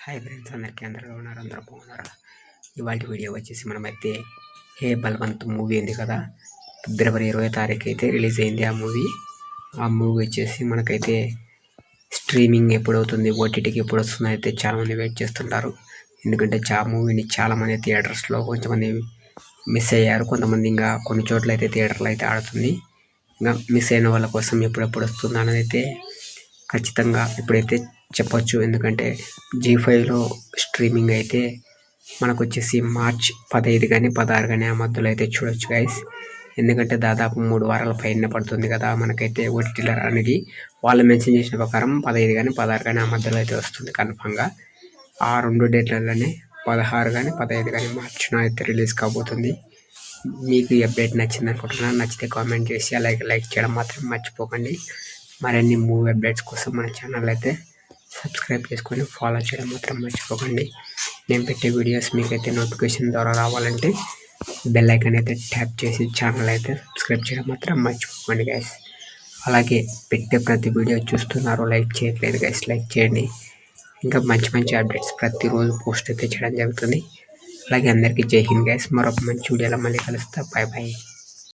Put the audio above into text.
Hi friends, అందరికీ అందరూ ఉన్నారు, అందరూ బాగున్నారా? ఇవాళ వీడియో వచ్చేసి మనమైతే హే బల్వంత్ మూవీ ఉంది కదా, ఫిబ్రవరి 20 తారీఖు అయితే రిలీజ్ అయింది ఆ మూవీ వచ్చేసి మనకైతే స్ట్రీమింగ్ ఎప్పుడు అవుతుంది, ఓటీటీకి ఎప్పుడు వస్తుంది అయితే చాలామంది వెయిట్ చేస్తుంటారు. ఎందుకంటే మూవీని చాలామంది థియేటర్స్లో కొంతమంది మిస్ అయ్యారు, కొంతమంది ఇంకా కొన్ని చోట్ల అయితే థియేటర్లో అయితే ఆడుతుంది. ఇంకా మిస్ అయిన వాళ్ళ కోసం ఎప్పుడెప్పుడు వస్తుంది అనేది అయితే ఖచ్చితంగా ఇప్పుడైతే చెప్పొచ్చు. ఎందుకంటే G5లో స్ట్రీమింగ్ అయితే మనకు వచ్చేసి మార్చ్ 15 కానీ 16 కానీ ఆ మధ్యలో అయితే చూడొచ్చు గైస్. ఎందుకంటే దాదాపు 3 వారాల పైన పడుతుంది కదా మనకైతే ఓటీటీలో అనేది. వాళ్ళు మెన్షన్ చేసిన ప్రకారం 15 కానీ 16 కానీ ఆ మధ్యలో అయితే వస్తుంది కన్ఫామ్గా. ఆ 2 డేట్లలోనే 16 కానీ 15 కానీ మార్చిన అయితే రిలీజ్ కాబోతుంది. మీకు ఈ అప్డేట్ నచ్చింది అనుకుంటున్నాను. నచ్చితే కామెంట్ చేసి అలాగే లైక్ చేయడం మాత్రం మర్చిపోకండి. మరిన్ని మూవీ అప్డేట్స్ కోసం మన ఛానల్ అయితే సబ్స్క్రైబ్ చేసుకొని ఫాలో చేయడం మాత్రం మర్చిపోకండి. నేను పెట్టే వీడియోస్ మీకైతే నోటిఫికేషన్ ద్వారా రావాలంటే బెల్ ఐకాన్ అయితే ట్యాప్ చేసి ఛానల్ అయితే సబ్స్క్రైబ్ చేయడం మాత్రం మర్చిపోకండి గైస్. అలాగే పెట్టే ప్రతి వీడియో చూస్తున్నారు, లైక్ చేయట్లేదు గైస్, లైక్ చేయండి. ఇంకా మంచి మంచి అప్డేట్స్ ప్రతిరోజు పోస్ట్ అయితే చేయడం జరుగుతుంది. అలాగే అందరికీ జై హింద్ గైస్. మరొక మంచి వీడియోలో మళ్ళీ కలుస్తా. Bye bye.